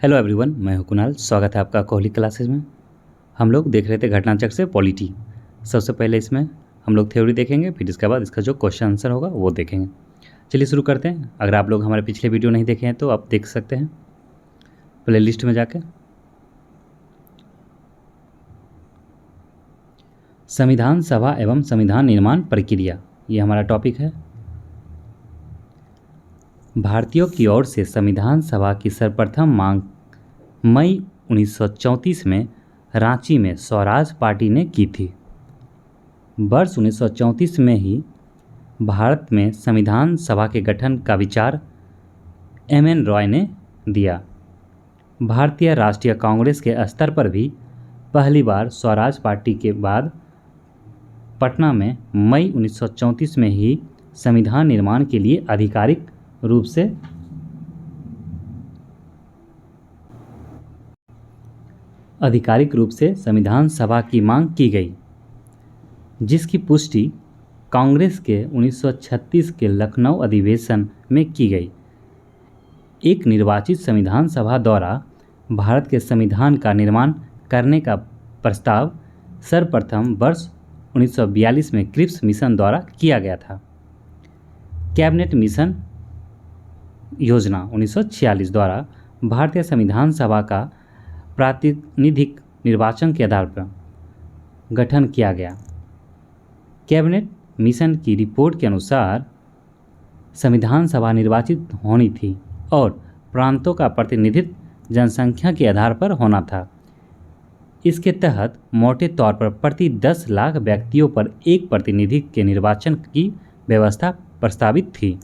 Hello everyone, मैं हूं कुणाल। स्वागत है आपका कोहली क्लासेस में। हम लोग देख रहे थे घटनाचक्र से पॉलिटी। सबसे पहले इसमें हम लोग थ्योरी देखेंगे, फिर इसके बाद इसका जो क्वेश्चन आंसर होगा वो देखेंगे। चलिए शुरू करते हैं। अगर आप लोग हमारे पिछले वीडियो नहीं देखे हैं तो आप देख सकते हैं प्ले लिस्ट में जाके। संविधान सभा एवं संविधान निर्माण प्रक्रिया, ये हमारा टॉपिक है। भारतीयों की ओर से संविधान सभा की सर्वप्रथम मांग मई 1934 में रांची में स्वराज पार्टी ने की थी। वर्ष 1934 में ही भारत में संविधान सभा के गठन का विचार एम.एन. रॉय ने दिया। भारतीय राष्ट्रीय कांग्रेस के स्तर पर भी पहली बार स्वराज पार्टी के बाद पटना में मई 1934 में ही संविधान निर्माण के लिए आधिकारिक रूप से संविधान सभा की मांग की गई, जिसकी पुष्टि कांग्रेस के 1936 के लखनऊ अधिवेशन में की गई। एक निर्वाचित संविधान सभा द्वारा भारत के संविधान का निर्माण करने का प्रस्ताव सर्वप्रथम वर्ष 1942 में क्रिप्स मिशन द्वारा किया गया था। कैबिनेट मिशन योजना 1946 द्वारा भारतीय संविधान सभा का प्रातिनिधिक निर्वाचन के आधार पर गठन किया गया। कैबिनेट मिशन की रिपोर्ट के अनुसार संविधान सभा निर्वाचित होनी थी और प्रांतों का प्रतिनिधित्व जनसंख्या के आधार पर होना था। इसके तहत मोटे तौर पर प्रति 10 लाख व्यक्तियों पर एक प्रतिनिधि के निर्वाचन की व्यवस्था प्रस्तावित थी।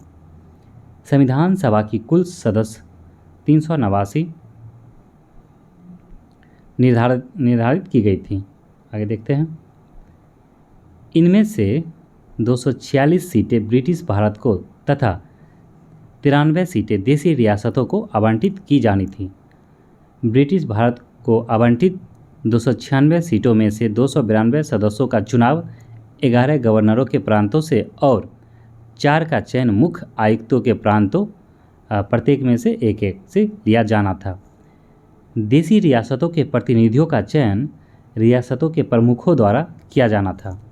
संविधान सभा की कुल सदस्य 389 निर्धारित की गई थी। आगे देखते हैं। इनमें से 246 सीटें ब्रिटिश भारत को तथा 93 सीटें देशी रियासतों को आवंटित की जानी थी। ब्रिटिश भारत को आवंटित 296 सीटों में से 292 सदस्यों का चुनाव 11 गवर्नरों के प्रांतों से और 4 का चयन मुख्य आयुक्तों के प्रांतों प्रत्येक में से एक से लिया जाना था। देशी रियासतों के प्रतिनिधियों का चयन रियासतों के प्रमुखों द्वारा किया जाना था।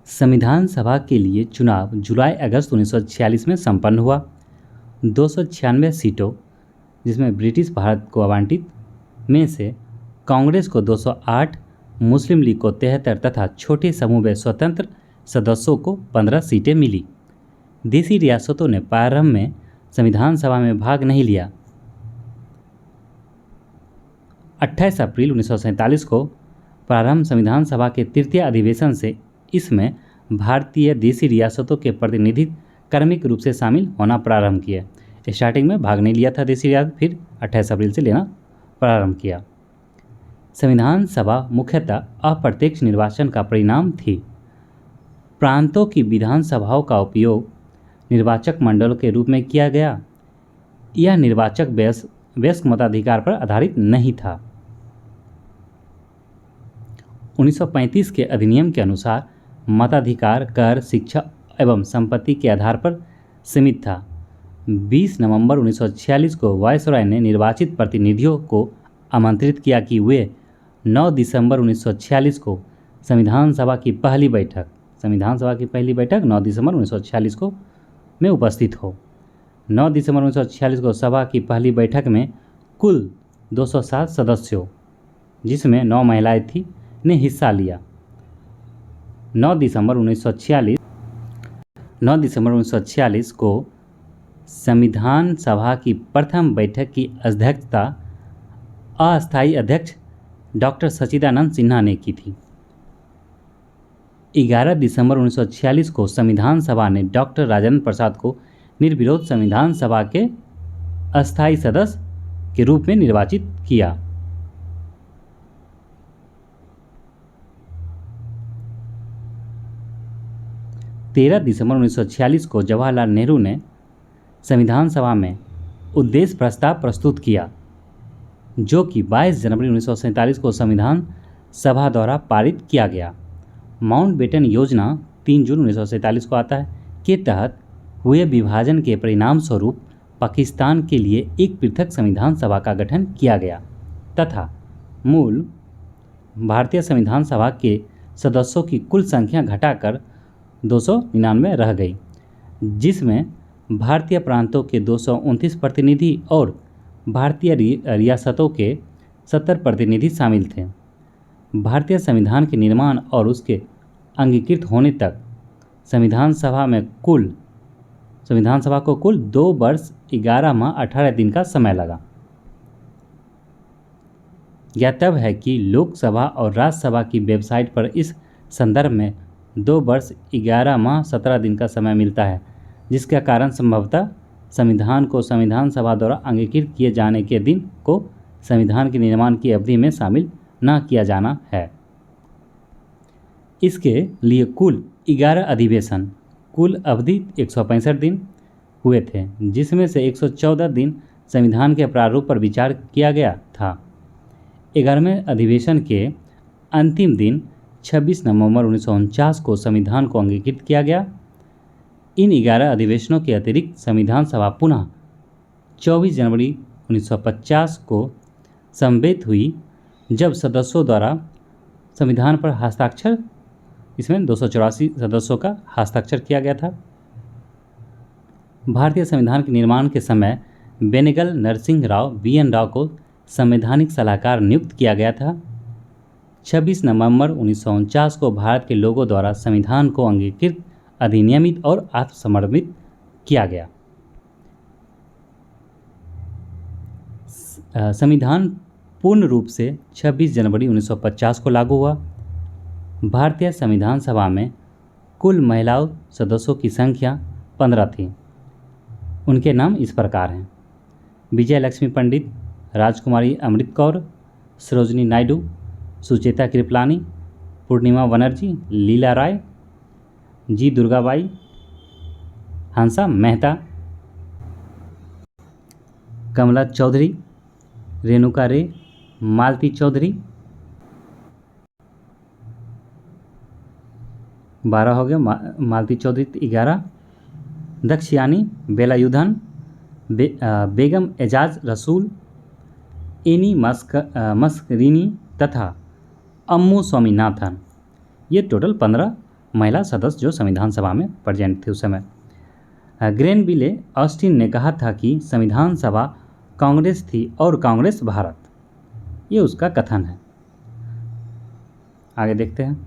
संविधान सभा के लिए चुनाव जुलाई-अगस्त 1946 में संपन्न हुआ। 296 सीटों, जिसमें ब्रिटिश भारत को आवंटित में से कांग्रेस को 208, मुस्लिम लीग को 73 तथा छोटे समूह व स्वतंत्र सदस्यों को 15 सीटें मिली। देशी रियासतों ने प्रारंभ में संविधान सभा में भाग नहीं लिया। 28 अप्रैल 1947 को प्रारंभ संविधान सभा के तृतीय अधिवेशन से इसमें भारतीय देशी रियासतों के प्रतिनिधि क्रमिक रूप से शामिल होना प्रारंभ किया। स्टार्टिंग में भाग नहीं लिया था देशी रियासत, फिर 28 अप्रैल से लेना प्रारंभ किया। संविधान सभा मुख्यतः अप्रत्यक्ष निर्वाचन का परिणाम थी। प्रांतों की विधानसभाओं का उपयोग निर्वाचक मंडलों के रूप में किया गया। यह निर्वाचक वयस्क मताधिकार पर आधारित नहीं था। 1935 के अधिनियम के अनुसार मताधिकार कर, शिक्षा एवं संपत्ति के आधार पर सीमित था। 20 नवंबर 1946 को वायसरॉय ने निर्वाचित प्रतिनिधियों को आमंत्रित किया कि वे 9 दिसंबर 1946 को संविधान सभा की पहली बैठक 9 दिसंबर 1946 को में उपस्थित हो। 9 दिसंबर 1946 को सभा की पहली बैठक में कुल 207 सदस्यों, जिसमें 9 महिलाएं थीं, ने हिस्सा लिया। 9 दिसंबर 1946 को संविधान सभा की प्रथम बैठक की अध्यक्षता अस्थायी अध्यक्ष डॉक्टर सच्चिदानंद सिन्हा ने की थी। 11 दिसंबर 1946 को संविधान सभा ने डॉक्टर राजेंद्र प्रसाद को निर्विरोध संविधान सभा के अस्थायी सदस्य के रूप में निर्वाचित किया। 13 दिसंबर 1946 को जवाहरलाल नेहरू ने संविधान सभा में उद्देश्य प्रस्ताव प्रस्तुत किया, जो कि 22 जनवरी 1947 को संविधान सभा द्वारा पारित किया गया। माउंटबेटन योजना 3 जून 1947 को आता है। के तहत हुए विभाजन के परिणाम स्वरूप पाकिस्तान के लिए एक पृथक संविधान सभा का गठन किया गया तथा मूल भारतीय संविधान सभा के सदस्यों की कुल संख्या घटाकर 299 रह गई, जिसमें भारतीय प्रांतों के 229 प्रतिनिधि और भारतीय रियासतों के 70 प्रतिनिधि शामिल थे। भारतीय संविधान के निर्माण और उसके अंगीकृत होने तक संविधान सभा को कुल 2 वर्ष 11 माह 18 दिन का समय लगा। ज्ञातव्य है कि लोकसभा और राज्यसभा की वेबसाइट पर इस संदर्भ में 2 वर्ष 11 माह 17 दिन का समय मिलता है, जिसका कारण संभवतः संविधान को संविधान सभा द्वारा अंगीकृत किए जाने के दिन को संविधान के निर्माण की अवधि में शामिल न किया जाना है। इसके लिए कुल 11 अधिवेशन, कुल अवधि 165 दिन हुए थे, जिसमें से 114 दिन संविधान के प्रारूप पर विचार किया गया था। 11वें अधिवेशन के अंतिम दिन 26 नवंबर 1949 को संविधान को अंगीकृत किया गया। इन 11 अधिवेशनों के अतिरिक्त संविधान सभा पुनः 24 जनवरी 1950 को समवेत हुई, जब सदस्यों द्वारा संविधान पर हस्ताक्षर, इसमें 284 सदस्यों का हस्ताक्षर किया गया था। भारतीय संविधान के निर्माण के समय बेनेगल नरसिंह राव BN राव को संवैधानिक सलाहकार नियुक्त किया गया था। 26 नवंबर 1949 को भारत के लोगों द्वारा संविधान को अंगीकृत, अधिनियमित और आत्मसमर्पित किया गया। संविधान पूर्ण रूप से 26 जनवरी 1950 को लागू हुआ। भारतीय संविधान सभा में कुल महिलाओं सदस्यों की संख्या 15 थी। उनके नाम इस प्रकार हैं: विजय लक्ष्मी पंडित, राजकुमारी अमृत कौर, सरोजनी नायडू, सुचेता कृपलानी, पूर्णिमा बनर्जी, लीला राय, जी दुर्गाबाई, हंसा मेहता, कमला चौधरी, रेणुका रे, मालती चौधरी, 12 हो गए, मालती चौधरी 11, दक्षयानी बेलायुधन, बेगम एजाज रसूल, एनी मस्करीनी तथा अम्मू स्वामीनाथन। ये टोटल 15 महिला सदस्य जो संविधान सभा में प्रेजेंट थे उस समय। ग्रेनविले ऑस्टिन ने कहा था कि संविधान सभा कांग्रेस थी और कांग्रेस भारत, ये उसका कथन है। आगे देखते हैं।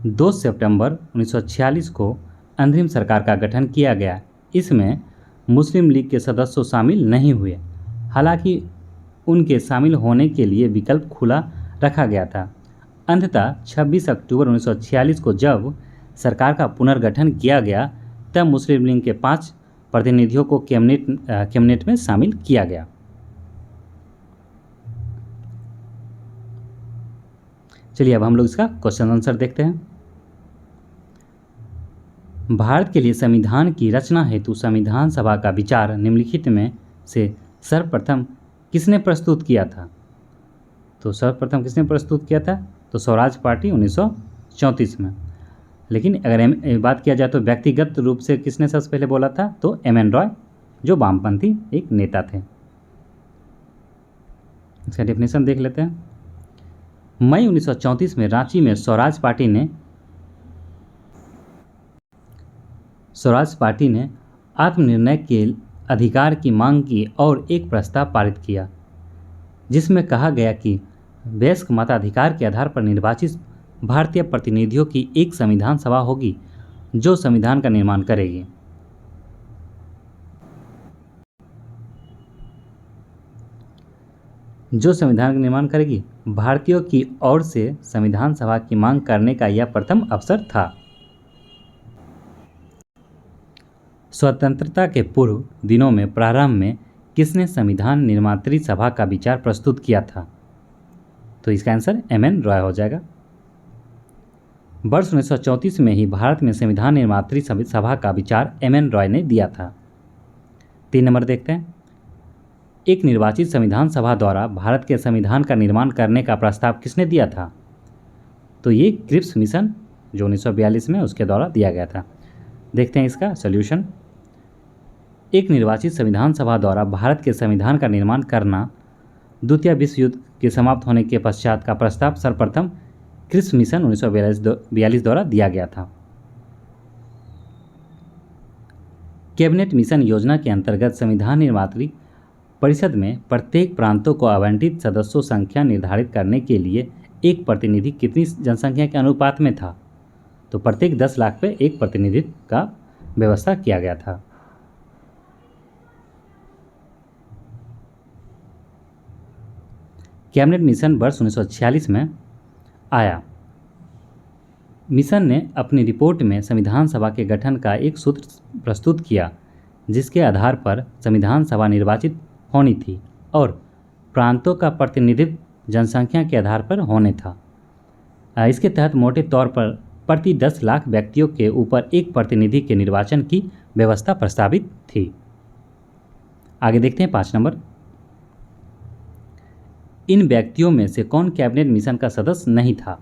2 सितंबर 1946 को अंतरिम सरकार का गठन किया गया। इसमें मुस्लिम लीग के सदस्य शामिल नहीं हुए, हालांकि उनके शामिल होने के लिए विकल्प खुला रखा गया था। अंततः 26 अक्टूबर 1946 को जब सरकार का पुनर्गठन किया गया, तब मुस्लिम लीग के 5 प्रतिनिधियों को कैबिनेट में शामिल किया गया। चलिए अब हम लोग इसका क्वेश्चन आंसर देखते हैं। भारत के लिए संविधान की रचना हेतु संविधान सभा का विचार निम्नलिखित में से सर्वप्रथम किसने प्रस्तुत किया था? तो सर्वप्रथम किसने प्रस्तुत किया था? तो स्वराज पार्टी 1934 में। लेकिन अगर बात किया जाए तो व्यक्तिगत रूप से किसने सबसे पहले बोला था? तो MN रॉय, जो वामपंथी एक नेता थे। इसका डेफिनेशन देख लेते हैं। मई 1934 में रांची में स्वराज पार्टी ने आत्मनिर्णय के अधिकार की मांग की और एक प्रस्ताव पारित किया, जिसमें कहा गया कि वयस्क मताधिकार के आधार पर निर्वाचित भारतीय प्रतिनिधियों की एक संविधान सभा होगी जो संविधान का निर्माण करेगी। भारतीयों की ओर से संविधान सभा की मांग करने का यह प्रथम अवसर था। स्वतंत्रता के पूर्व दिनों में प्रारंभ में किसने संविधान निर्मात्री सभा का विचार प्रस्तुत किया था? तो इसका आंसर MN रॉय हो जाएगा। वर्ष 1934 में ही भारत में संविधान निर्मात्री सभा का विचार MN रॉय ने दिया था। 3 नंबर देखते हैं। एक निर्वाचित संविधान सभा द्वारा भारत के संविधान का निर्माण करने का प्रस्ताव किसने दिया था? तो ये क्रिप्स मिशन जो 1942 में उसके द्वारा दिया गया था। देखते हैं इसका सॉल्यूशन। एक निर्वाचित संविधान सभा द्वारा भारत के संविधान का निर्माण करना द्वितीय विश्व युद्ध के समाप्त होने के पश्चात का प्रस्ताव सर्वप्रथम क्रिप्स मिशन 1942 द्वारा दिया गया था। कैबिनेट मिशन योजना के अंतर्गत संविधान निर्मात्री परिषद में प्रत्येक प्रांतों को आवंटित सदस्यों संख्या निर्धारित करने के लिए एक प्रतिनिधि कितनी जनसंख्या के अनुपात में था? तो प्रत्येक 10 लाख पे एक प्रतिनिधित्व का व्यवस्था किया गया था। कैबिनेट मिशन वर्ष 1946 में आया। मिशन ने अपनी रिपोर्ट में संविधान सभा के गठन का एक सूत्र प्रस्तुत किया जिसके आधार पर संविधान सभा निर्वाचित होनी थी और प्रांतों का प्रतिनिधित्व जनसंख्या के आधार पर होने था। इसके तहत मोटे तौर पर प्रति 10 लाख व्यक्तियों के ऊपर एक प्रतिनिधि के निर्वाचन की व्यवस्था प्रस्तावित थी। आगे देखते हैं 5 नंबर। इन व्यक्तियों में से कौन कैबिनेट मिशन का सदस्य नहीं था?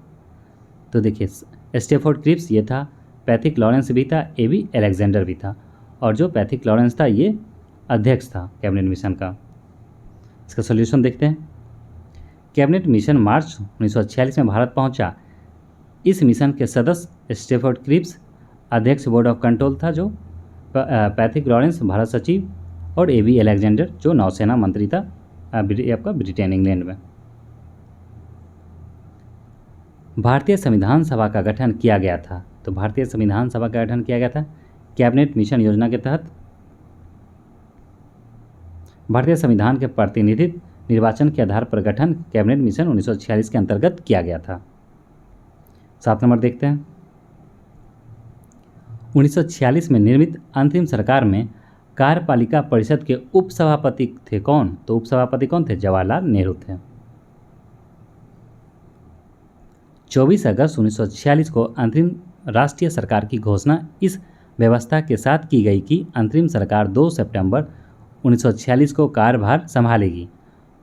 तो देखिए, स्टेफोर्ड क्रिप्स ये था, पैथिक लॉरेंस भी था, एबी अलेक्जेंडर भी था, और जो पैथिक लॉरेंस था ये अध्यक्ष था कैबिनेट मिशन का। इसका सॉल्यूशन देखते हैं। कैबिनेट मिशन मार्च 1946 में भारत पहुंचा। इस मिशन के सदस्य स्टेफोर्ड क्रिप्स अध्यक्ष बोर्ड ऑफ कंट्रोल था, जो पैथिक लॉरेंस भारत सचिव, और एबी अलेक्जेंडर जो नौसेना मंत्री था आपका ब्रिटेन इंग्लैंड में। भारतीय संविधान सभा का गठन किया गया था। तो भारतीय संविधान सभा का गठन किया गया था कैबिनेट मिशन योजना के तहत। भारतीय संविधान के प्रतिनिधित्व निर्वाचन के आधार पर गठन कैबिनेट मिशन 1946 के अंतर्गत किया गया था। 7 नंबर देखते हैं। 1946 में निर्मित अंतरिम सरकार में कार्यपालिका परिषद के उपसभापति थे कौन? तो उपसभापति कौन थे? जवाहरलाल नेहरू थे। 24 अगस्त 1946 को अंतरिम राष्ट्रीय सरकार की घोषणा इस व्यवस्था के साथ की गई कि अंतरिम सरकार 2 सितंबर 1946 को कार्यभार संभालेगी।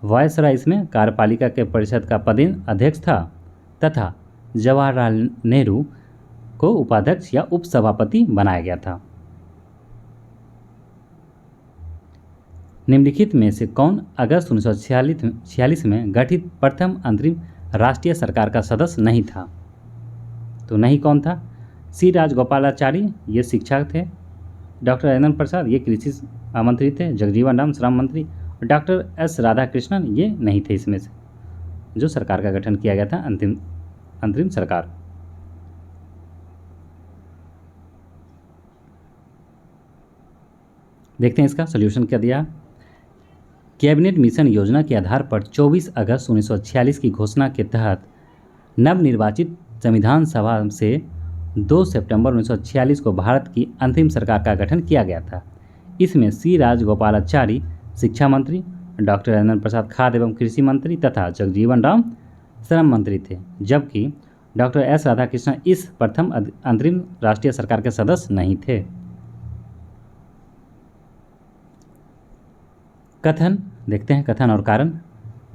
वायसराय इसमें कार्यपालिका के परिषद का पदेन अध्यक्ष था तथा जवाहरलाल नेहरू को उपाध्यक्ष या उपसभापति बनाया गया था। निम्नलिखित में से कौन अगस्त 1946 में गठित प्रथम अंतरिम राष्ट्रीय सरकार का सदस्य नहीं था? तो नहीं कौन था? सी राजगोपालाचारी ये शिक्षक थे, डॉक्टर राजेंद्र प्रसाद ये कृषि मंत्री थे, जगजीवन राम श्रम मंत्री, और डॉक्टर एस राधाकृष्णन ये नहीं थे इसमें से जो सरकार का गठन किया गया था अंतरिम सरकार। देखते हैं इसका सॉल्यूशन क्या दिया। कैबिनेट मिशन योजना के आधार पर 24 अगस्त 1946 की घोषणा के तहत नवनिर्वाचित संविधान सभा से 2 सितंबर 1946 को भारत की अंतिम सरकार का गठन किया गया था। इसमें सी राजगोपालाचारी शिक्षा मंत्री, डॉक्टर राजेंद्र प्रसाद खाद्य एवं कृषि मंत्री तथा जगजीवन राम श्रम मंत्री थे, जबकि डॉक्टर एस राधाकृष्णन इस प्रथम अंतरिम राष्ट्रीय सरकार के सदस्य नहीं थे। कथन देखते हैं, कथन और कारण।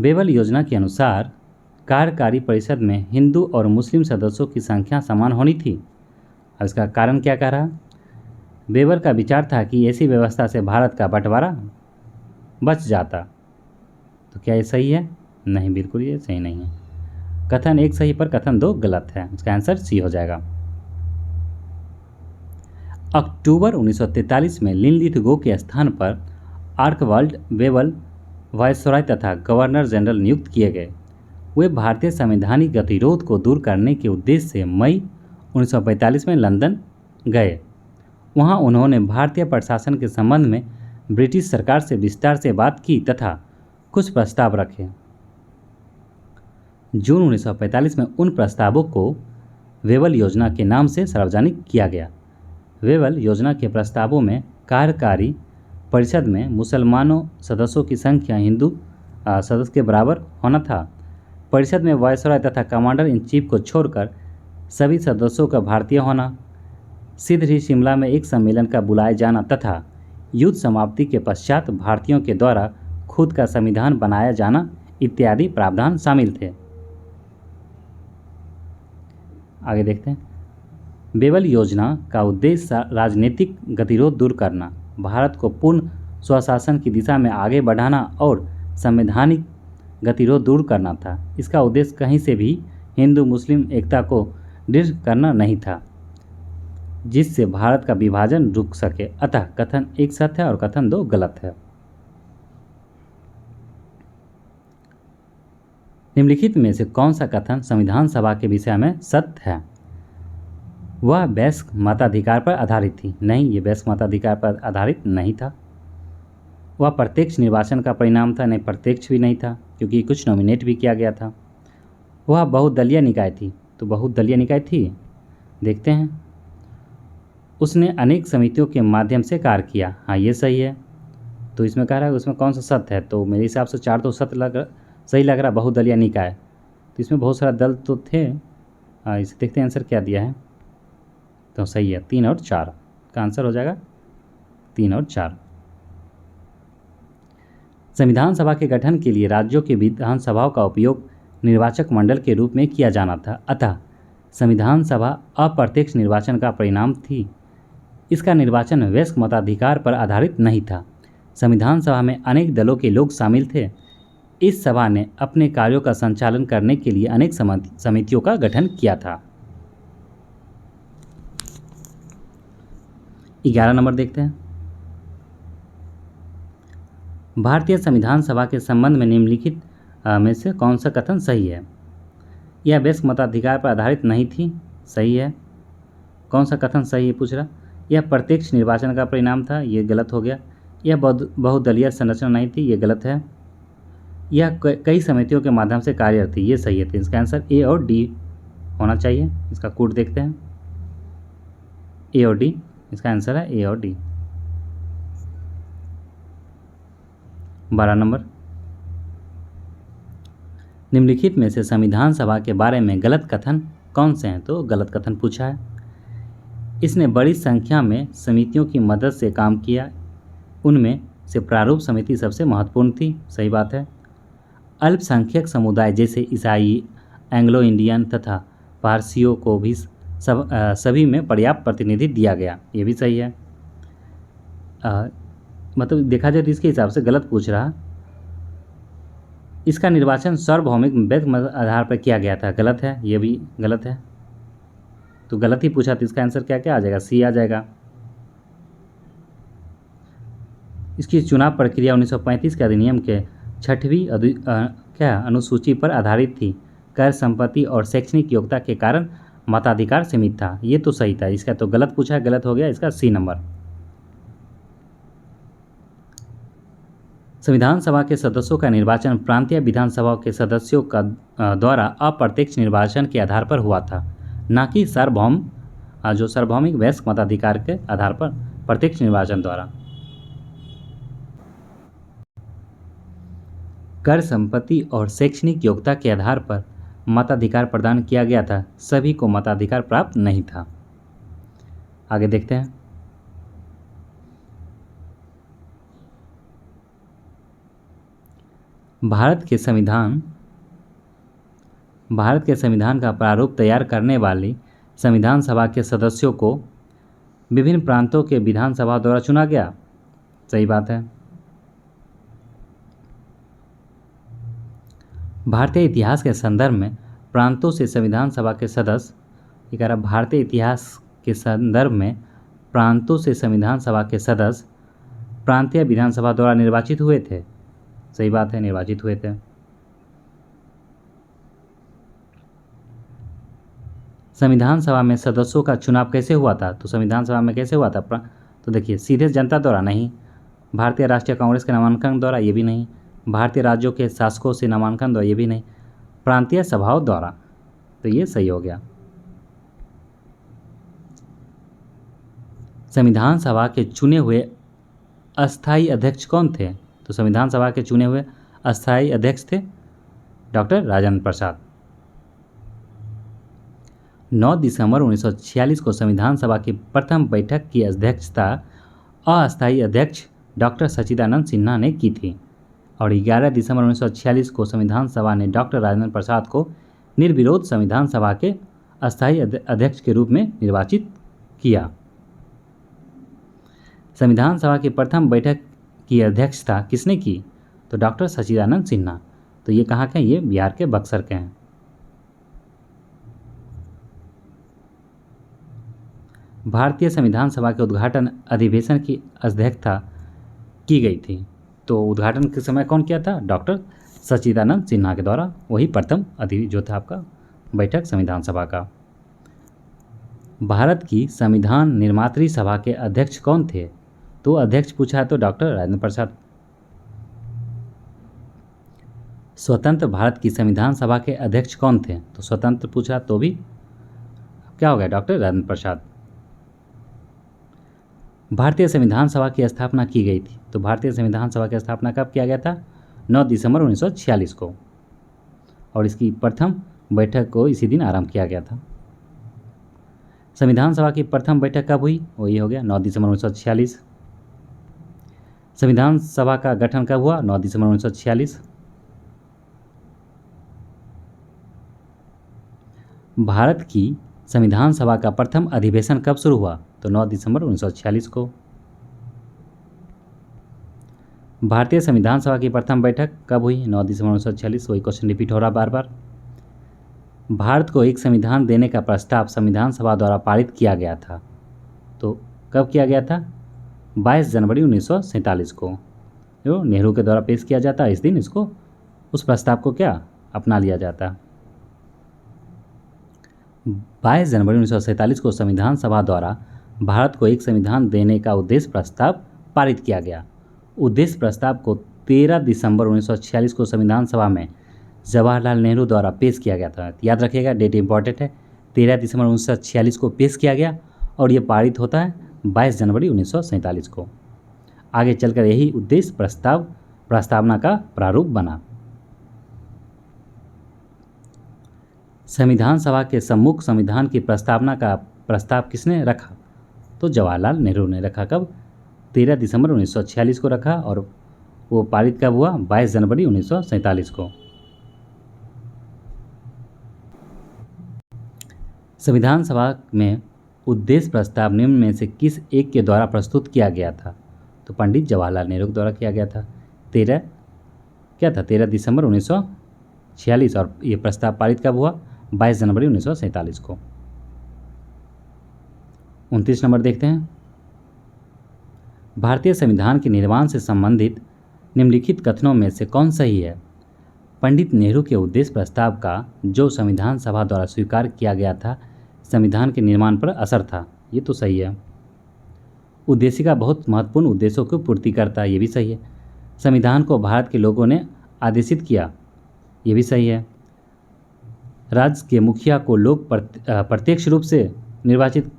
बेवल योजना के अनुसार कार्यकारी परिषद में हिंदू और मुस्लिम सदस्यों की संख्या समान होनी थी। अब इसका कारण क्या कह रहा? बेवल का विचार था कि ऐसी व्यवस्था से भारत का बंटवारा बच जाता। तो क्या ये सही है? नहीं, बिल्कुल ये सही नहीं है। कथन 1 सही पर कथन 2 गलत है। इसका आंसर सी हो जाएगा। अक्टूबर 1943 में लिनलिथगो के स्थान पर आर्कवाल्ड बेवल वायसराय तथा गवर्नर जनरल नियुक्त किए गए। वे भारतीय संवैधानिक गतिरोध को दूर करने के उद्देश्य से मई 1945 में लंदन गए। वहां उन्होंने भारतीय प्रशासन के संबंध में ब्रिटिश सरकार से विस्तार से बात की तथा कुछ प्रस्ताव रखे। जून 1945 में उन प्रस्तावों को वेवल योजना के नाम से सार्वजनिक किया गया। वेवल योजना के प्रस्तावों में कार्यकारी परिषद में मुसलमानों सदस्यों की संख्या हिंदू सदस्य के बराबर होना था। परिषद में वायसराय तथा कमांडर इन चीफ को छोड़कर सभी सदस्यों का भारतीय होना, शीघ्र ही शिमला में एक सम्मेलन का बुलाए जाना तथा युद्ध समाप्ति के पश्चात भारतीयों के द्वारा खुद का संविधान बनाया जाना इत्यादि प्रावधान शामिल थे। आगे देखते हैं। बेबल योजना का उद्देश्य राजनीतिक गतिरोध दूर करना, भारत को पूर्ण स्वशासन की दिशा में आगे बढ़ाना और संवैधानिक गतिरोध दूर करना था। इसका उद्देश्य कहीं से भी हिंदू मुस्लिम एकता को दृढ़ करना नहीं था, जिससे भारत का विभाजन रुक सके। अतः कथन एक सत्य है और कथन दो गलत है। निम्नलिखित में से कौन सा कथन संविधान सभा के विषय में सत्य है? वह वयस्क मताधिकार पर आधारित थी। नहीं, ये वयस्क मताधिकार पर आधारित नहीं था। वह प्रत्यक्ष निर्वाचन का परिणाम था। नहीं, प्रत्यक्ष भी नहीं था, क्योंकि कुछ नॉमिनेट भी किया गया था। वह बहुदलीय निकाय थी। तो बहुदलीय निकाय थी, देखते हैं। उसने अनेक समितियों के माध्यम से कार्य किया। हाँ, ये सही है। तो इसमें कह रहा है उसमें कौन सा सत्य है? तो मेरे हिसाब से 4 तो सत्य सही लग रहा। बहुदलीय निकाय, तो इसमें बहुत सारा दल तो थे। इसे देखते हैं आंसर क्या दिया है। तो सही है, 3 और 4 का आंसर हो जाएगा 3 और 4। संविधान सभा के गठन के लिए राज्यों के विधानसभाओं का उपयोग निर्वाचक मंडल के रूप में किया जाना था। अतः संविधान सभा अप्रत्यक्ष निर्वाचन का परिणाम थी। इसका निर्वाचन वयस्क मताधिकार पर आधारित नहीं था। संविधान सभा में अनेक दलों के लोग शामिल थे। इस सभा ने अपने कार्यों का संचालन करने के लिए अनेक समितियों का गठन किया था। 11 नंबर देखते हैं। भारतीय संविधान सभा के संबंध में निम्नलिखित में से कौन सा कथन सही है? यह वयस्क मताधिकार पर आधारित नहीं थी। सही है। कौन सा कथन सही है पूछ रहा? यह प्रत्यक्ष निर्वाचन का परिणाम था। ये गलत हो गया। यह बहुदलीय संरचना नहीं थी। ये गलत है। यह कई समितियों के माध्यम से कार्यरत थी। ये सही है। तो इसका आंसर ए और डी होना चाहिए। इसका कोड देखते हैं, ए और डी। इसका आंसर है ए और डी। 12 नंबर। निम्नलिखित में से संविधान सभा के बारे में गलत कथन कौन से हैं? तो गलत कथन पूछा है। इसने बड़ी संख्या में समितियों की मदद से काम किया। उनमें से प्रारूप समिति सबसे महत्वपूर्ण थी। सही बात है। अल्पसंख्यक समुदाय जैसे ईसाई, एंग्लो इंडियन तथा पारसियों को भी सभी में पर्याप्त प्रतिनिधित्व दिया गया। ये भी सही है। मतलब देखा जाए तो इसके हिसाब से गलत पूछ रहा। इसका निर्वाचन सार्वभौमिक वैध आधार पर किया गया था। गलत है। ये भी गलत है। तो गलत ही पूछा। तो इसका आंसर क्या क्या आ जाएगा? सी आ जाएगा। इसकी चुनाव प्रक्रिया 1935 के अधिनियम के 6वीं अनुसूची पर आधारित थी। कर, संपत्ति और शैक्षणिक योग्यता के कारण मताधिकार सीमित था। ये तो सही था। इसका तो गलत पूछा है, गलत हो गया। इसका सी नंबर। संविधान सभा के सदस्यों का निर्वाचन प्रांतीय विधानसभाओं के सदस्यों का द्वारा अप्रत्यक्ष निर्वाचन के आधार पर हुआ था, न कि सार्वभौमिक वयस्क मताधिकार के आधार पर प्रत्यक्ष निर्वाचन द्वारा। कर, संपत्ति और शैक्षणिक योग्यता के आधार पर मताधिकार प्रदान किया गया था। सभी को मताधिकार प्राप्त नहीं था। आगे देखते हैं। भारत के संविधान का प्रारूप तैयार करने वाली संविधान सभा के सदस्यों को विभिन्न प्रांतों के विधानसभा द्वारा चुना गया। सही बात है। भारतीय इतिहास के संदर्भ में प्रांतों से संविधान सभा के सदस्य, ये कह रहा भारतीय इतिहास के संदर्भ में प्रांतों से संविधान सभा के सदस्य प्रांतीय विधानसभा द्वारा निर्वाचित हुए थे। सही बात है, निर्वाचित हुए थे। संविधान सभा में सदस्यों का चुनाव कैसे हुआ था? तो संविधान सभा में कैसे हुआ था? तो देखिए, सीधे जनता द्वारा नहीं, भारतीय राष्ट्रीय कांग्रेस के नामांकन द्वारा, ये भी नहीं, भारतीय राज्यों के शासकों से नामांकन द्वारा, ये भी नहीं, प्रांतीय सभाओं द्वारा। तो ये सही हो गया। संविधान सभा के चुने हुए अस्थायी अध्यक्ष कौन थे? तो संविधान सभा के चुने हुए अस्थायी अध्यक्ष थे डॉक्टर राजेंद्र प्रसाद। 9 दिसंबर 1946 को संविधान सभा की प्रथम बैठक की अध्यक्षता अस्थायी अध्यक्ष डॉक्टर सच्चिदानंद सिन्हा ने की थी और 11 दिसंबर 1946 को संविधान सभा ने डॉक्टर राजेंद्र प्रसाद को निर्विरोध संविधान सभा के अस्थायी अध्यक्ष के रूप में निर्वाचित किया। संविधान सभा की प्रथम बैठक की अध्यक्षता किसने की? तो डॉक्टर सच्चिदानंद सिन्हा। तो ये कहाँ के हैं? ये बिहार के बक्सर के हैं। भारतीय संविधान सभा के उद्घाटन अधिवेशन की अध्यक्षता की गई थी। तो उद्घाटन के समय कौन किया था? डॉक्टर सच्चिदानंद सिन्हा के द्वारा। वही प्रथम जो था आपका बैठक संविधान सभा का। भारत की संविधान निर्मात्री सभा के अध्यक्ष कौन थे? तो अध्यक्ष पूछा है तो डॉक्टर राजेंद्र प्रसाद। स्वतंत्र भारत की संविधान सभा के अध्यक्ष कौन थे? तो स्वतंत्र पूछा तो भी क्या हो गया? डॉक्टर राजेंद्र प्रसाद। भारतीय संविधान सभा की स्थापना की गई थी। तो भारतीय संविधान सभा की स्थापना कब किया गया था? 9 दिसंबर 1946 को, और इसकी प्रथम बैठक को इसी दिन आरंभ किया गया था। संविधान सभा की प्रथम बैठक कब हुई? वो ये हो गया 9 दिसंबर 1946। संविधान सभा का गठन कब हुआ? 9 दिसंबर 1946। भारत की संविधान सभा का प्रथम अधिवेशन कब शुरू हुआ? तो 9 दिसंबर 1946 को। भारतीय संविधान सभा की प्रथम बैठक कब हुई? 9 दिसंबर 1946। वही क्वेश्चन रिपीट हो रहा बार बार। भारत को एक संविधान देने का प्रस्ताव संविधान सभा द्वारा पारित किया गया था। तो कब किया गया था? 22 जनवरी 1947 को। जो नेहरू के द्वारा पेश किया जाता है इस दिन, इसको उस प्रस्ताव को क्या अपना लिया जाता। 22 जनवरी 1947 को संविधान सभा द्वारा भारत को एक संविधान देने का उद्देश्य प्रस्ताव पारित किया गया। उद्देश्य प्रस्ताव को 13 दिसंबर 1946 को संविधान सभा में जवाहरलाल नेहरू द्वारा पेश किया गया था। याद रखिएगा, डेट इंपॉर्टेंट है। 13 दिसंबर 1946 को पेश किया गया और ये पारित होता है 22 जनवरी 1947 को। आगे चलकर यही उद्देश्य प्रस्तावना का प्रारूप बना। संविधान सभा के सम्मुख संविधान की प्रस्तावना का प्रस्ताव किसने रखा? तो जवाहरलाल नेहरू ने रखा। कब? 13 दिसंबर 1946 को रखा, और वो पारित कब हुआ? 22 जनवरी 1947 को। संविधान सभा में उद्देश्य प्रस्ताव निम्न में से किस एक के द्वारा प्रस्तुत किया गया था? तो पंडित जवाहरलाल नेहरू के द्वारा किया गया था। 13 दिसंबर 1946, और ये प्रस्ताव पारित कब हुआ? 22 जनवरी 1947 को। 29 नंबर देखते हैं। भारतीय संविधान के निर्माण से संबंधित निम्नलिखित कथनों में से कौन सही है? पंडित नेहरू के उद्देश्य प्रस्ताव का जो संविधान सभा द्वारा स्वीकार किया गया था, संविधान के निर्माण पर असर था। ये तो सही है। उद्देशिका बहुत महत्वपूर्ण उद्देश्यों की पूर्ति करता है। ये भी सही है। संविधान को भारत के लोगों ने आदेशित किया। ये भी सही है। राज्य के मुखिया को लोग प्रत्यक्ष रूप से निर्वाचित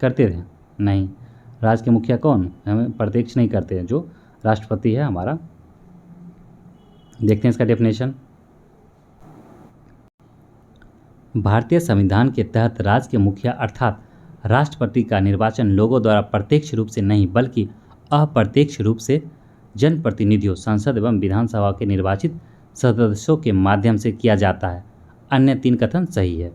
करते थे? नहीं, राज्य के मुखिया कौन? हमें प्रत्यक्ष नहीं करते हैं, जो राष्ट्रपति है हमारा। देखते हैं इसका डेफिनेशन। भारतीय संविधान के तहत राज्य के मुखिया अर्थात राष्ट्रपति का निर्वाचन लोगों द्वारा प्रत्यक्ष रूप से नहीं बल्कि अप्रत्यक्ष रूप से जनप्रतिनिधियों, संसद एवं विधानसभा के निर्वाचित सदस्यों के माध्यम से किया जाता है। अन्य 3 कथन सही है।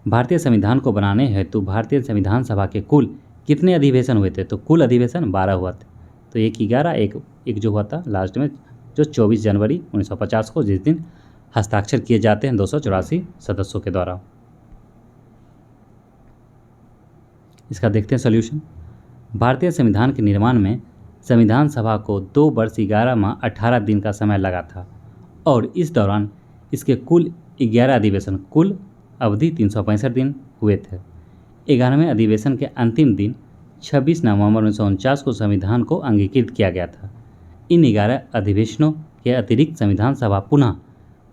भारतीय संविधान को बनाने हेतु भारतीय संविधान सभा के कुल कितने अधिवेशन हुए थे? तो कुल अधिवेशन 12 हुआ थे। तो एक 11, एक जो हुआ था लास्ट में, जो 24 जनवरी 1950 को, जिस दिन हस्ताक्षर किए जाते हैं 284 सदस्यों के द्वारा। इसका देखते हैं सॉल्यूशन। भारतीय संविधान के निर्माण में संविधान सभा को 2 वर्ष 11 माह 18 दिन का समय लगा था, और इस दौरान इसके कुल 11 अधिवेशन, कुल अवधि 365 दिन हुए थे। 11वें अधिवेशन के अंतिम दिन 26 नवंबर 1949 को संविधान को अंगीकृत किया गया था। इन 11 अधिवेशनों के अतिरिक्त संविधान सभा पुनः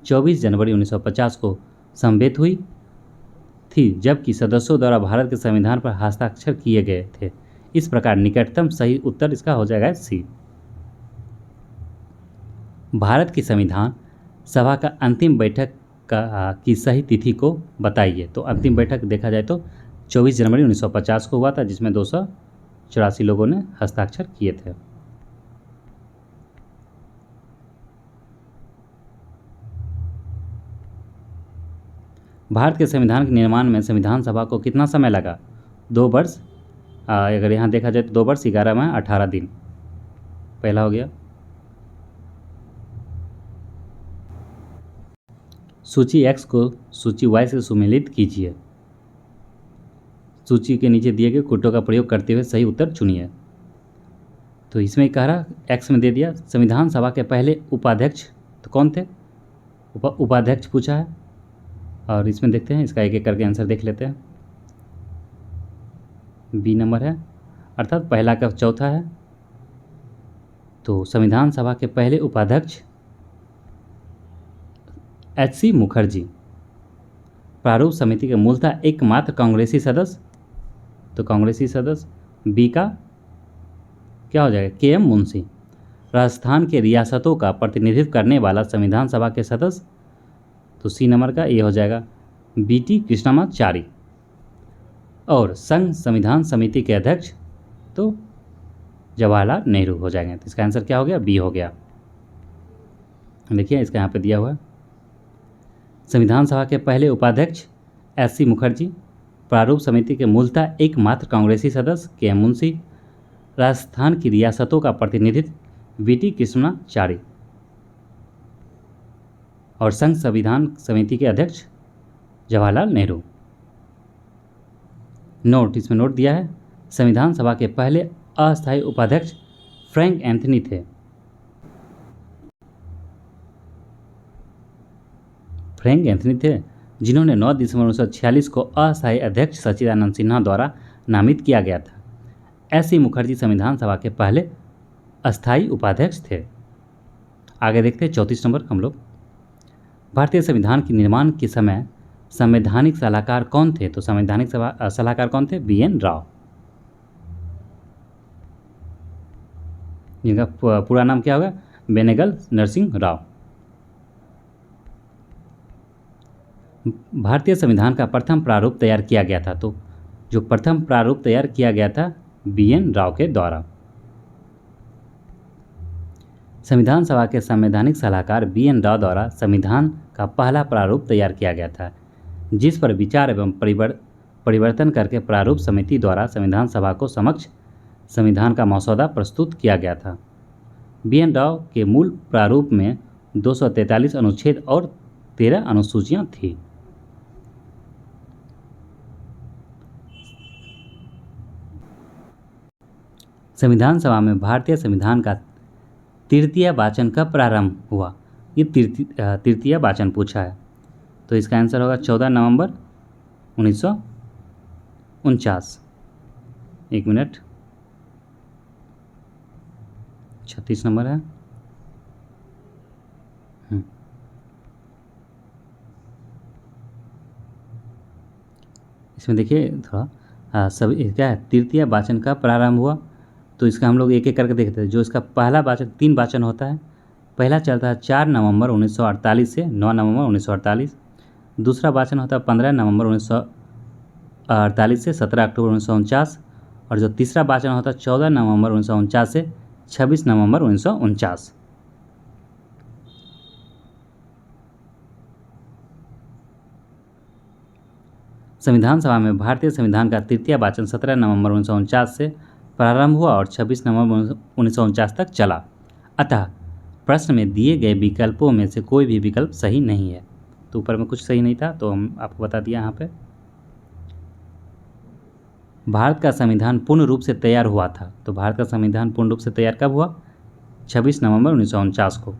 24 जनवरी 1950 को समवेत हुई थी, जबकि सदस्यों द्वारा भारत के संविधान पर हस्ताक्षर किए गए थे। इस प्रकार निकटतम सही उत्तर इसका हो जाएगा सी। भारत की संविधान सभा का अंतिम बैठक की सही तिथि को बताइए। तो अंतिम बैठक देखा जाए तो 24 जनवरी 1950 को हुआ था, जिसमें 284 लोगों ने हस्ताक्षर किए थे। भारत के संविधान के निर्माण में संविधान सभा को कितना समय लगा? 2 वर्ष, अगर यहाँ देखा जाए तो 2 वर्ष 11 माह 18 दिन, पहला हो गया। सूची X को सूची Y से सुमेलित कीजिए। सूची के नीचे दिए गए कुटों का प्रयोग करते हुए सही उत्तर चुनिए। तो इसमें कह रहा X में दे दिया संविधान सभा के पहले उपाध्यक्ष तो कौन थे? उपाध्यक्ष पूछा है, और इसमें देखते हैं, इसका एक एक करके आंसर देख लेते हैं। बी नंबर है, अर्थात पहला का चौथा है। तो संविधान सभा के पहले उपाध्यक्ष HC मुखर्जी। प्रारूप समिति के मूलतः एकमात्र कांग्रेसी सदस्य, तो कांग्रेसी सदस्य। बी का क्या हो जाएगा? KM मुंशी। राजस्थान के रियासतों का प्रतिनिधित्व करने वाला संविधान सभा के सदस्य, तो सी नंबर का ये हो जाएगा BT कृष्णमाचारी। और संघ संविधान समिति के अध्यक्ष तो जवाहरलाल नेहरू हो जाएंगे। तो इसका आंसर क्या हो गया? बी हो गया। देखिए इसका यहाँ पे दिया हुआ है, संविधान सभा के पहले उपाध्यक्ष HC मुखर्जी। प्रारूप समिति के मूलतः एकमात्र कांग्रेसी सदस्य KM मुंशी। राजस्थान की रियासतों का प्रतिनिधित्व BT कृष्णमाचारी। और संघ संविधान समिति के अध्यक्ष जवाहरलाल नेहरू। नोट, इसमें नोट दिया है, संविधान सभा के पहले अस्थायी उपाध्यक्ष फ्रैंक एंथनी थे। फ्रैंक एंथनी थे जिन्होंने 9 दिसंबर 1946 को अस्थायी अध्यक्ष सच्चिदानंद सिन्हा द्वारा नामित किया गया था। HC मुखर्जी संविधान सभा के पहले अस्थायी उपाध्यक्ष थे। आगे देखते हैं 34 नंबर हम लोग। भारतीय संविधान के निर्माण के समय संवैधानिक सलाहकार कौन थे? तो संवैधानिक सलाहकार कौन थे? BN राव। जिनका पूरा नाम क्या होगा? बेनेगल नरसिंह राव। भारतीय संविधान का प्रथम प्रारूप तैयार किया गया था, तो जो प्रथम प्रारूप तैयार किया गया था BN राव के द्वारा। संविधान सभा के संवैधानिक सलाहकार BN राव द्वारा संविधान का पहला प्रारूप तैयार किया गया था, जिस पर विचार एवं परिवर्तन करके प्रारूप समिति द्वारा संविधान सभा को समक्ष संविधान का मसौदा प्रस्तुत किया गया था। BN राव के मूल प्रारूप में 243 अनुच्छेद और 13 अनुसूचियां थी। संविधान सभा में भारतीय संविधान का तृतीय वाचन कब प्रारंभ हुआ? ये तृतीय वाचन पूछा है, तो इसका आंसर होगा 14 नवंबर 1949। 1 मिनट, 36 नंबर है। इसमें देखिए थोड़ा सभी क्या है, तृतीय वाचन का प्रारंभ हुआ, तो इसका हम लोग एक एक करके देखते हैं। जो इसका पहला वाचन 3 वाचन होता है, पहला चलता है 4 नवंबर 1948 से 9 नवंबर 1948। दूसरा वाचन होता है 15 नवंबर 1948 से 17 अक्टूबर 1949। और जो तीसरा वाचन होता है 14 नवंबर 1949 से 26 नवंबर 1949। संविधान सभा में भारतीय संविधान का तृतीय वाचन 17 नवंबर 1949 से प्रारंभ हुआ और 26 नवंबर 1949 तक चला। अतः प्रश्न में दिए गए विकल्पों में से कोई भी विकल्प सही नहीं है। तो ऊपर में कुछ सही नहीं था, तो हम आपको बता दिया यहाँ पे। भारत का संविधान पूर्ण रूप से तैयार हुआ था, तो भारत का संविधान पूर्ण रूप से तैयार कब हुआ? 26 नवंबर 1949 को।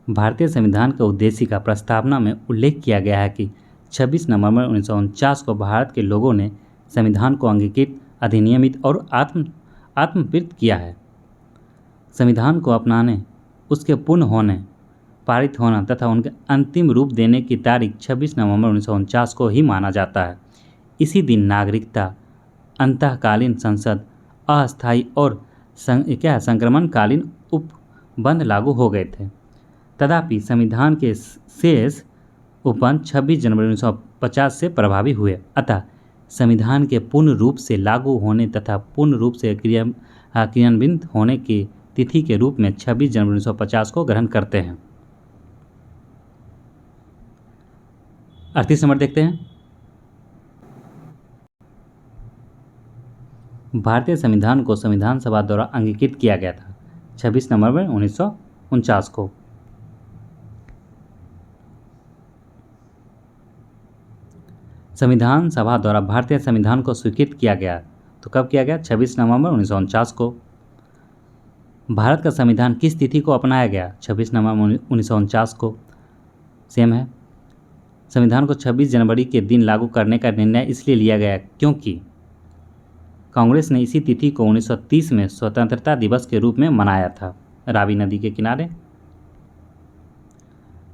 भारतीय संविधान के उद्देश्य का प्रस्तावना में उल्लेख किया गया है कि 26 नवंबर 1949 को भारत के लोगों ने संविधान को अंगीकृत, अधिनियमित और आत्मकृत किया है। संविधान को अपनाने, उसके पूर्ण होने, पारित होना तथा उनके अंतिम रूप देने की तारीख 26 नवंबर 1949 को ही माना जाता है। इसी दिन नागरिकता, अंतःकालीन संसद, अस्थायी और संक्रमणकालीन उपबंध लागू हो गए थे। तथापि संविधान के शेष उपबंध 26 जनवरी 1950 से प्रभावी हुए। अतः संविधान के पूर्ण रूप से लागू होने तथा पूर्ण रूप से क्रियान्वित होने की तिथि के रूप में 26 जनवरी 1950 को ग्रहण करते हैं। 38 नंबर देखते हैं। भारतीय संविधान को संविधान सभा द्वारा अंगीकृत किया गया था 26 नवंबर 1949 को। संविधान सभा द्वारा भारतीय संविधान को स्वीकृत किया गया तो कब किया गया? 26 नवंबर 1949 को। भारत का संविधान किस तिथि को अपनाया गया? 26 नवंबर 1949 को। सेम है। संविधान को 26 जनवरी के दिन लागू करने का निर्णय इसलिए लिया गया क्योंकि कांग्रेस ने इसी तिथि को 1930 में स्वतंत्रता दिवस के रूप में मनाया था, रावी नदी के किनारे।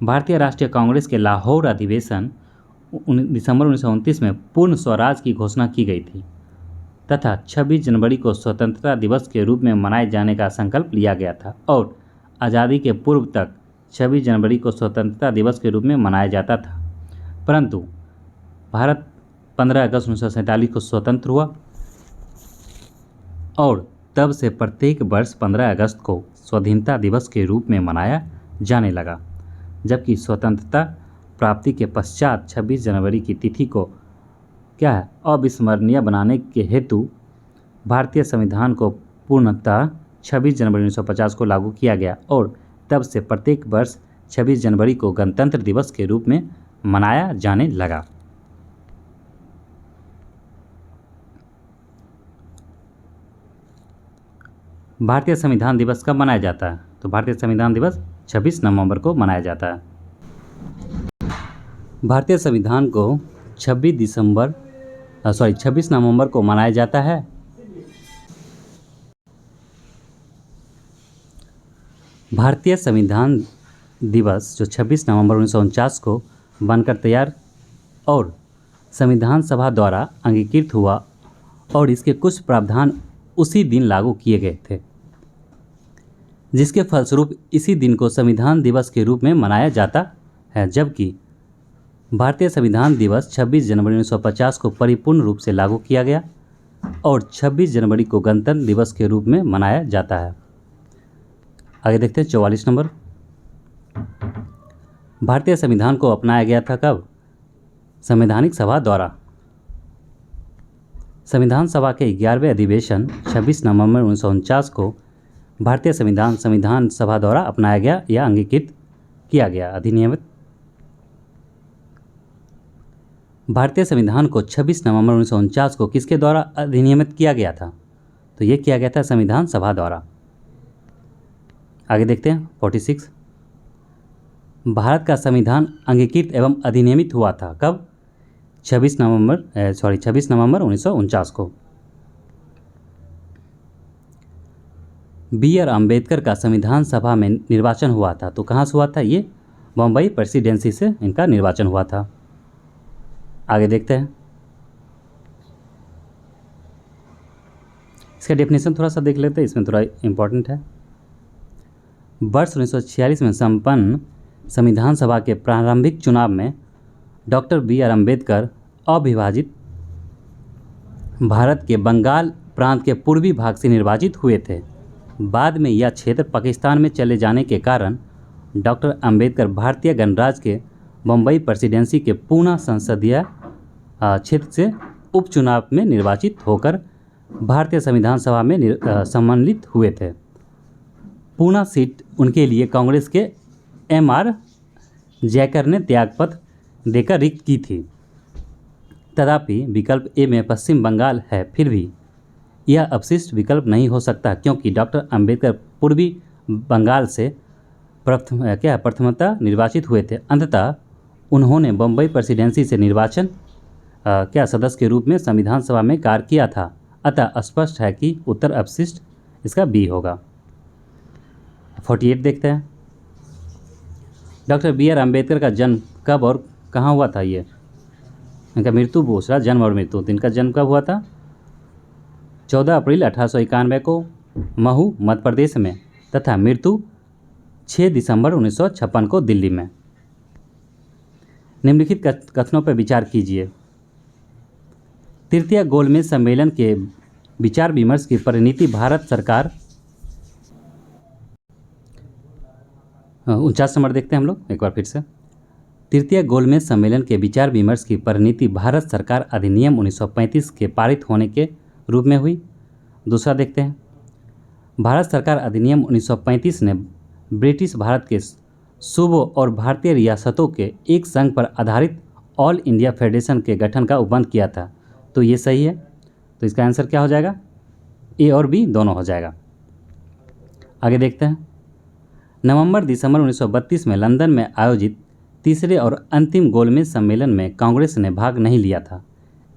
भारतीय राष्ट्रीय कांग्रेस के लाहौर अधिवेशन दिसंबर 1929 में पूर्ण स्वराज की घोषणा की गई थी तथा 26 जनवरी को स्वतंत्रता दिवस के रूप में मनाए जाने का संकल्प लिया गया था और आज़ादी के पूर्व तक 26 जनवरी को स्वतंत्रता दिवस के रूप में मनाया जाता था। परंतु भारत 15 अगस्त 1947 को स्वतंत्र हुआ और तब से प्रत्येक वर्ष 15 अगस्त को स्वाधीनता दिवस के रूप में मनाया जाने लगा, जबकि स्वतंत्रता प्राप्ति के पश्चात 26 जनवरी की तिथि को क्या है अविस्मरणीय बनाने के हेतु भारतीय संविधान को पूर्णतः 26 जनवरी 1950 को लागू किया गया और तब से प्रत्येक वर्ष 26 जनवरी को गणतंत्र दिवस के रूप में मनाया जाने लगा। भारतीय संविधान दिवस कब मनाया जाता है? तो भारतीय संविधान दिवस 26 नवंबर को मनाया जाता है। भारतीय संविधान को 26 नवंबर को मनाया जाता है। भारतीय संविधान दिवस जो 26 नवंबर 1949 को बनकर तैयार और संविधान सभा द्वारा अंगीकृत हुआ और इसके कुछ प्रावधान उसी दिन लागू किए गए थे, जिसके फलस्वरूप इसी दिन को संविधान दिवस के रूप में मनाया जाता है। जबकि भारतीय संविधान दिवस 26 जनवरी 1950 को परिपूर्ण रूप से लागू किया गया और 26 जनवरी को गणतंत्र दिवस के रूप में मनाया जाता है। आगे देखते हैं 44 नंबर। भारतीय संविधान को अपनाया गया था कब? संवैधानिक सभा द्वारा। संविधान सभा के 11वें अधिवेशन 26 नवंबर 1949 को भारतीय संविधान सभा द्वारा अपनाया गया या अंगीकृत किया गया अधिनियमित। भारतीय संविधान को 26 नवंबर 1949 को किसके द्वारा अधिनियमित किया गया था? तो ये किया गया था संविधान सभा द्वारा। आगे देखते हैं 46। भारत का संविधान अंगीकृत एवं अधिनियमित हुआ था कब? 26 नवंबर 1949 को। B.R. अम्बेडकर का संविधान सभा में निर्वाचन हुआ था, तो कहाँ से हुआ था? ये बम्बई प्रेसिडेंसी से इनका निर्वाचन हुआ था। आगे देखते हैं, इसका डेफिनेशन थोड़ा सा देख लेते हैं, इसमें थोड़ा इम्पोर्टेंट है। वर्ष 1946 में संपन्न संविधान सभा के प्रारंभिक चुनाव में डॉक्टर B.R. अम्बेडकर अविभाजित भारत के बंगाल प्रांत के पूर्वी भाग से निर्वाचित हुए थे। बाद में यह क्षेत्र पाकिस्तान में चले जाने के कारण डॉक्टर अम्बेडकर भारतीय गणराज्य के बम्बई प्रेसिडेंसी के पूना संसदीय क्षेत्र से उपचुनाव में निर्वाचित होकर भारतीय संविधान सभा में सम्मिलित हुए थे। पूना सीट उनके लिए कांग्रेस के M.R. जयकर ने त्यागपत्र देकर रिक्त की थी। तथापि विकल्प ए में पश्चिम बंगाल है, फिर भी यह अपशिष्ट विकल्प नहीं हो सकता क्योंकि डॉक्टर अम्बेडकर पूर्वी बंगाल से प्रथमतः निर्वाचित हुए थे। अंततः उन्होंने बम्बई प्रेसिडेंसी से निर्वाचन सदस्य के रूप में संविधान सभा में कार्य किया था। अतः स्पष्ट है कि उत्तर अपशिष्ट इसका बी होगा। 48 देखते हैं, डॉक्टर B.R. अम्बेडकर का जन्म कब और कहाँ हुआ था? ये इनका मृत्यु पूछ रहा, जन्म और मृत्यु। तो इनका जन्म कब हुआ था? 14 अप्रैल 1891 को महू मध्य प्रदेश में तथा मृत्यु 6 दिसंबर 1956 को दिल्ली में। निम्नलिखित कथनों पर विचार कीजिए। तृतीय गोलमेज सम्मेलन के विचार विमर्श की परिणति भारत सरकार 49 नंबर देखते हैं हम लोग एक बार फिर से। तृतीय गोलमेज सम्मेलन के विचार विमर्श की परिणति भारत सरकार अधिनियम 1935 के पारित होने के रूप में हुई। दूसरा देखते हैं, भारत सरकार अधिनियम 1935 ने ब्रिटिश भारत के सूबों और भारतीय रियासतों के एक संघ पर आधारित ऑल इंडिया फेडरेशन के गठन का उपबंध किया था। तो ये सही है, तो इसका आंसर क्या हो जाएगा? ए और बी दोनों हो जाएगा। आगे देखते हैं, नवंबर दिसंबर 1932 में लंदन में आयोजित तीसरे और अंतिम गोलमेज सम्मेलन में कांग्रेस ने भाग नहीं लिया था।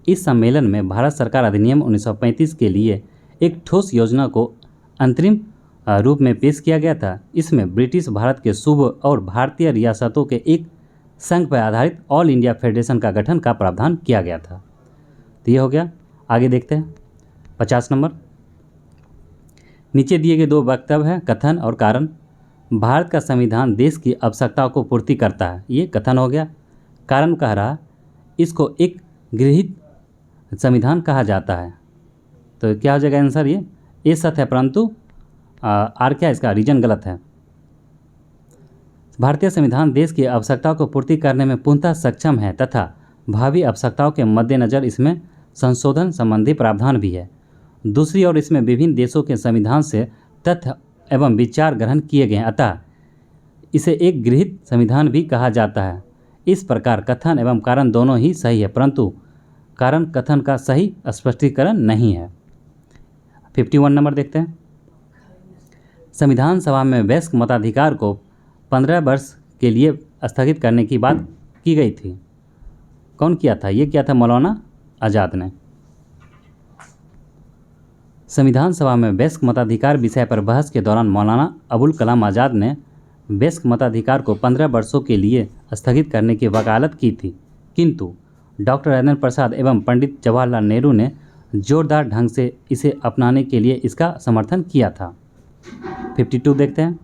इस सम्मेलन में भारत सरकार अधिनियम 1935 के लिए एक ठोस योजना को अंतरिम रूप में पेश किया गया था। इसमें ब्रिटिश भारत के सूबों और भारतीय रियासतों के एक संघ पर आधारित ऑल इंडिया फेडरेशन का गठन का प्रावधान किया गया था। तो ये हो गया। आगे देखते हैं 50 नंबर। नीचे दिए गए दो वक्तव्य हैं, कथन और कारण। भारत का संविधान देश की आवश्यकताओं को पूर्ति करता है, ये कथन हो गया। कारण कह रहा इसको एक गृहीत संविधान कहा जाता है। तो क्या हो जाएगा आंसर? ये सत्य है, परंतु आर क्या इसका रीजन गलत है। भारतीय संविधान देश की आवश्यकताओं को पूर्ति करने में पूर्णतः सक्षम है तथा भावी आवश्यकताओं के मद्देनज़र इसमें संशोधन संबंधी प्रावधान भी है। दूसरी ओर इसमें विभिन्न देशों के संविधान से तथ्य एवं विचार ग्रहण किए गए हैं, अतः इसे एक गृहीत संविधान भी कहा जाता है। इस प्रकार कथन एवं कारण दोनों ही सही है, परंतु कारण कथन का सही स्पष्टीकरण नहीं है। 51 नंबर देखते हैं, संविधान सभा में वयस्क मताधिकार को 15 वर्ष के लिए स्थगित करने की बात की गई थी। कौन किया था? ये किया था मौलाना आज़ाद ने। संविधान सभा में वयस्क मताधिकार विषय पर बहस के दौरान मौलाना अबुल कलाम आज़ाद ने वयस्क मताधिकार को 15 वर्षों के लिए स्थगित करने की वकालत की थी, किंतु डॉक्टर राजेंद्र प्रसाद एवं पंडित जवाहरलाल नेहरू ने जोरदार ढंग से इसे अपनाने के लिए इसका समर्थन किया था। 52 देखते हैं,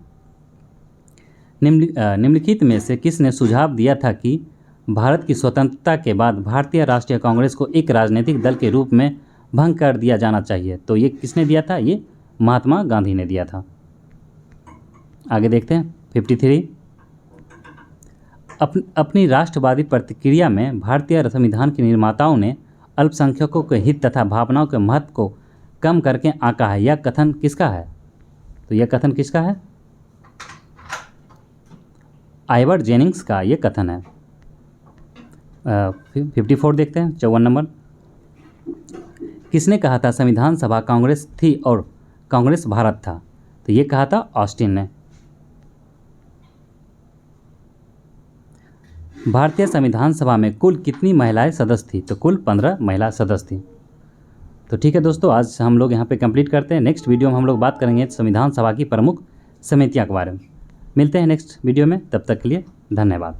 निम्नलिखित में से किसने सुझाव दिया था कि भारत की स्वतंत्रता के बाद भारतीय राष्ट्रीय कांग्रेस को एक राजनीतिक दल के रूप में भंग कर दिया जाना चाहिए? तो ये किसने दिया था? ये महात्मा गांधी ने दिया था। आगे देखते हैं 53, अपनी राष्ट्रवादी प्रतिक्रिया में भारतीय संविधान के निर्माताओं ने अल्पसंख्यकों के हित तथा भावनाओं के महत्व को कम करके आंका है। यह कथन किसका है? तो यह कथन किसका है? आइवर जेनिंग्स का ये कथन है। 54 देखते हैं 54 नंबर, किसने कहा था संविधान सभा कांग्रेस थी और कांग्रेस भारत था? तो ये कहा था ऑस्टिन ने। भारतीय संविधान सभा में कुल कितनी महिलाएं सदस्य थी? तो कुल 15 महिला सदस्य थी। तो ठीक है दोस्तों, आज हम लोग यहाँ पे कंप्लीट करते हैं। नेक्स्ट वीडियो में हम लोग बात करेंगे संविधान सभा की प्रमुख समितियाँ के बारे में। मिलते हैं नेक्स्ट वीडियो में, तब तक के लिए धन्यवाद।